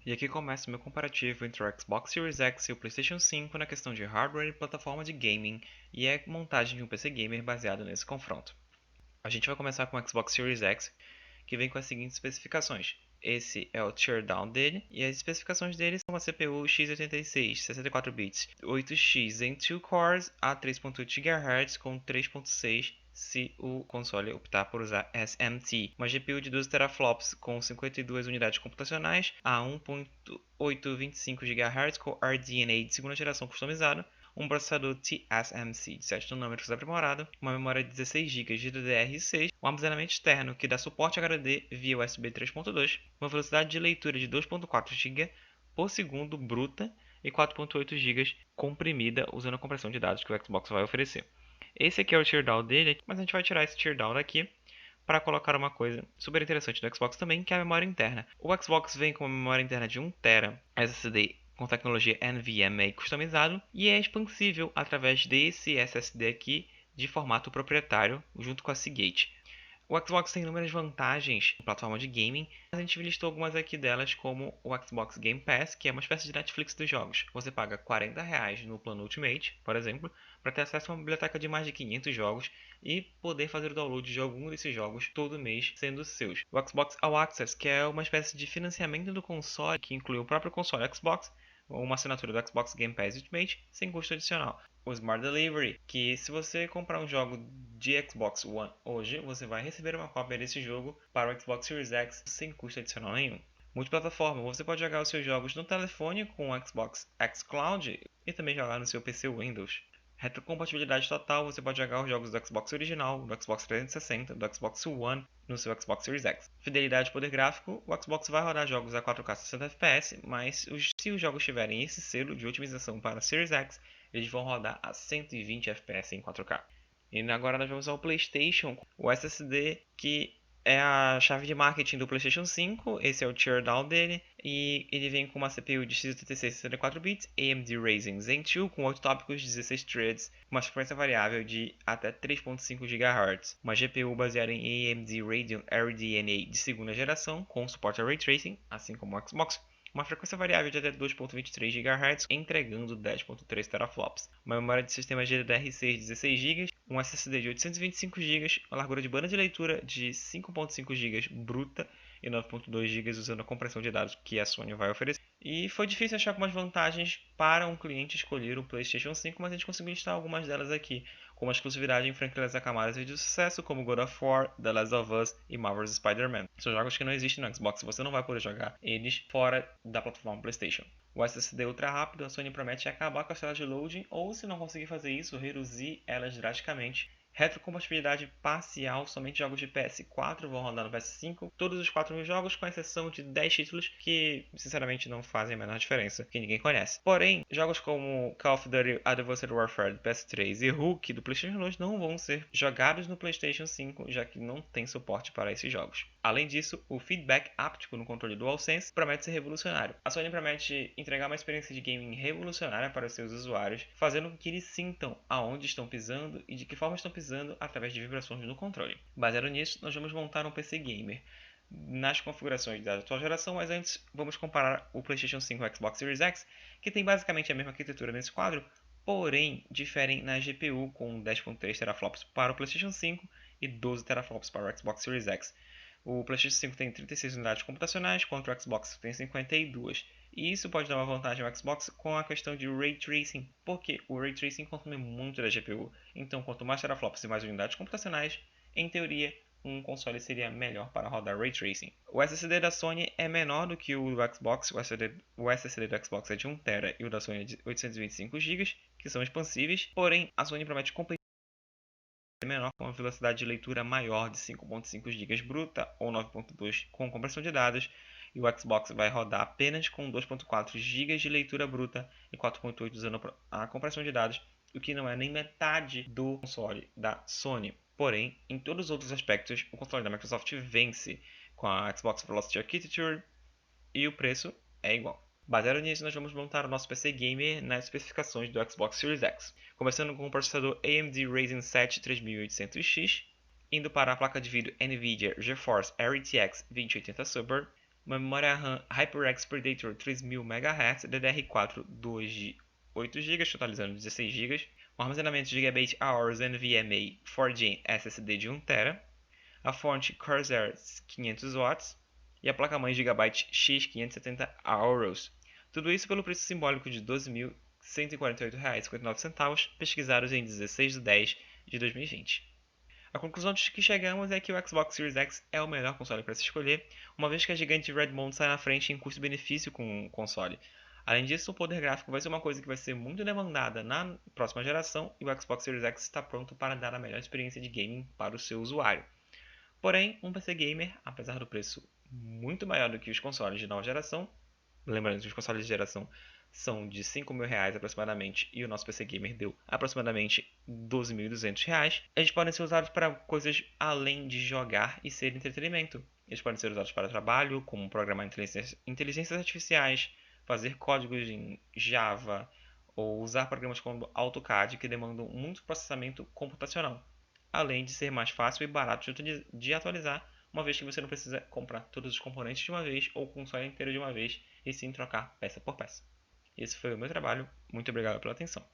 E aqui começa o meu comparativo entre o Xbox Series X e o PlayStation 5 na questão de hardware e plataforma de gaming, e a montagem de um PC gamer baseado nesse confronto. A gente vai começar com o Xbox Series X, que vem com as seguintes especificações. Esse é o teardown dele, e as especificações dele são uma CPU x86, 64 bits, 8x em 2 cores a 3.8 GHz com 3.6 se o console optar por usar SMT, uma GPU de 12 teraflops com 52 unidades computacionais a 1.825 GHz com RDNA de segunda geração customizado, um processador TSMC de 7 nanômetros aprimorado, uma memória de 16 GB de DDR6, um armazenamento externo que dá suporte a HD via USB 3.2, uma velocidade de leitura de 2.4 GB por segundo bruta e 4.8 GB comprimida usando a compressão de dados que o Xbox vai oferecer. Esse aqui é o teardown dele, mas a gente vai tirar esse teardown daqui para colocar uma coisa super interessante do Xbox também, que é a memória interna. O Xbox vem com uma memória interna de 1 TB SSD com tecnologia NVMe customizado e é expansível através desse SSD aqui de formato proprietário junto com a Seagate. O Xbox tem inúmeras vantagens em plataforma de gaming, mas a gente listou algumas aqui delas, como o Xbox Game Pass, que é uma espécie de Netflix dos jogos. Você paga R$ 40 no plano Ultimate, por exemplo, para ter acesso a uma biblioteca de mais de 500 jogos e poder fazer o download de algum desses jogos todo mês sendo seus. O Xbox All Access, que é uma espécie de financiamento do console, que inclui o próprio console Xbox, ou uma assinatura do Xbox Game Pass Ultimate sem custo adicional. O Smart Delivery, que se você comprar um jogo de Xbox One hoje, você vai receber uma cópia desse jogo para o Xbox Series X sem custo adicional nenhum. Multiplataforma, você pode jogar os seus jogos no telefone com o Xbox X Cloud e também jogar no seu PC Windows. Retrocompatibilidade total, você pode jogar os jogos do Xbox original, do Xbox 360, do Xbox One no seu Xbox Series X. Fidelidade e poder gráfico, o Xbox vai rodar jogos a 4K 60 FPS, mas se os jogos tiverem esse selo de otimização para Series X, eles vão rodar a 120 FPS em 4K. E agora nós vamos ao PlayStation, o SSD que é a chave de marketing do PlayStation 5, esse é o teardown dele, e ele vem com uma CPU de x86 64 bits, AMD Ryzen Zen 2 com 8 tópicos, 16 threads, uma frequência variável de até 3.5 GHz, uma GPU baseada em AMD Radeon RDNA de segunda geração, com suporte a Ray Tracing, assim como o Xbox, uma frequência variável de até 2.23 GHz, entregando 10.3 teraflops, uma memória de sistema GDDR6 de 16 GB, um SSD de 825 GB, uma largura de banda de leitura de 5.5 GB bruta e 9.2 GB usando a compressão de dados que a Sony vai oferecer. E foi difícil achar algumas vantagens para um cliente escolher o PlayStation 5, mas a gente conseguiu listar algumas delas aqui, como a exclusividade em franquias aclamadas e de sucesso, como God of War, The Last of Us e Marvel's Spider-Man. São jogos que não existem no Xbox, você não vai poder jogar eles fora da plataforma PlayStation. O SSD ultra rápido, a Sony promete acabar com as telas de loading, ou se não conseguir fazer isso, reduzir elas drasticamente. Retrocompatibilidade parcial, somente jogos de PS4 vão rodar no PS5, todos os 4.000 jogos, com exceção de 10 títulos que sinceramente não fazem a menor diferença, que ninguém conhece. Porém, jogos como Call of Duty Advanced Warfare do PS3 e Hulk do PlayStation 2 não vão ser jogados no PlayStation 5, já que não tem suporte para esses jogos. Além disso, o feedback áptico no controle DualSense promete ser revolucionário. A Sony promete entregar uma experiência de gaming revolucionária para os seus usuários, fazendo com que eles sintam aonde estão pisando e de que forma estão pisando através de vibrações no controle. Baseado nisso, nós vamos montar um PC gamer nas configurações da atual geração, mas antes vamos comparar o PlayStation 5 e o Xbox Series X, que tem basicamente a mesma arquitetura nesse quadro, porém diferem na GPU com 10.3 teraflops para o PlayStation 5 e 12 teraflops para o Xbox Series X. O PlayStation 5 tem 36 unidades computacionais, contra o Xbox tem 52. E isso pode dar uma vantagem ao Xbox com a questão de Ray Tracing, porque o Ray Tracing consome muito da GPU. Então, quanto mais teraflops e mais unidades computacionais, em teoria, um console seria melhor para rodar Ray Tracing. O SSD da Sony é menor do que o do Xbox, o SSD do Xbox é de 1 TB e o da Sony é de 825 GB, que são expansíveis, porém a Sony promete menor com uma velocidade de leitura maior de 5.5 GB bruta ou 9.2 com compressão de dados, e o Xbox vai rodar apenas com 2.4 GB de leitura bruta e 4.8 usando a compressão de dados, o que não é nem metade do console da Sony. Porém, em todos os outros aspectos, o console da Microsoft vence com a Xbox Velocity Architecture e o preço é igual. Baseado nisso, nós vamos montar o nosso PC Gamer nas especificações do Xbox Series X, começando com o processador AMD Ryzen 7 3800X, indo para a placa de vídeo NVIDIA GeForce RTX 2080 Super, uma memória RAM HyperX Predator 3000 MHz DDR4 2 de 8 GB, totalizando 16 GB, um armazenamento de GB/hours NVMe 4Gen SSD de 1 TB, a fonte Corsair 500 watts e a placa-mãe Gigabyte X 570 Euros. Tudo isso pelo preço simbólico de R$ 12.148,59, pesquisados em 16 de 10 de 2020. A conclusão de que chegamos é que o Xbox Series X é o melhor console para se escolher, uma vez que a gigante Redmond sai na frente em custo-benefício com o console. Além disso, o poder gráfico vai ser uma coisa que vai ser muito demandada na próxima geração e o Xbox Series X está pronto para dar a melhor experiência de gaming para o seu usuário. Porém, um PC gamer, apesar do preço muito maior do que os consoles de nova geração, lembrando que os consoles de geração são de R$ 5.000 aproximadamente e o nosso PC Gamer deu aproximadamente R$ 12.200, eles podem ser usados para coisas além de jogar e ser entretenimento. Eles podem ser usados para trabalho, como programar inteligências artificiais, fazer códigos em Java ou usar programas como AutoCAD que demandam muito processamento computacional, além de ser mais fácil e barato de atualizar, uma vez que você não precisa comprar todos os componentes de uma vez ou o console inteiro de uma vez, e sim trocar peça por peça. Esse foi o meu trabalho. Muito obrigado pela atenção.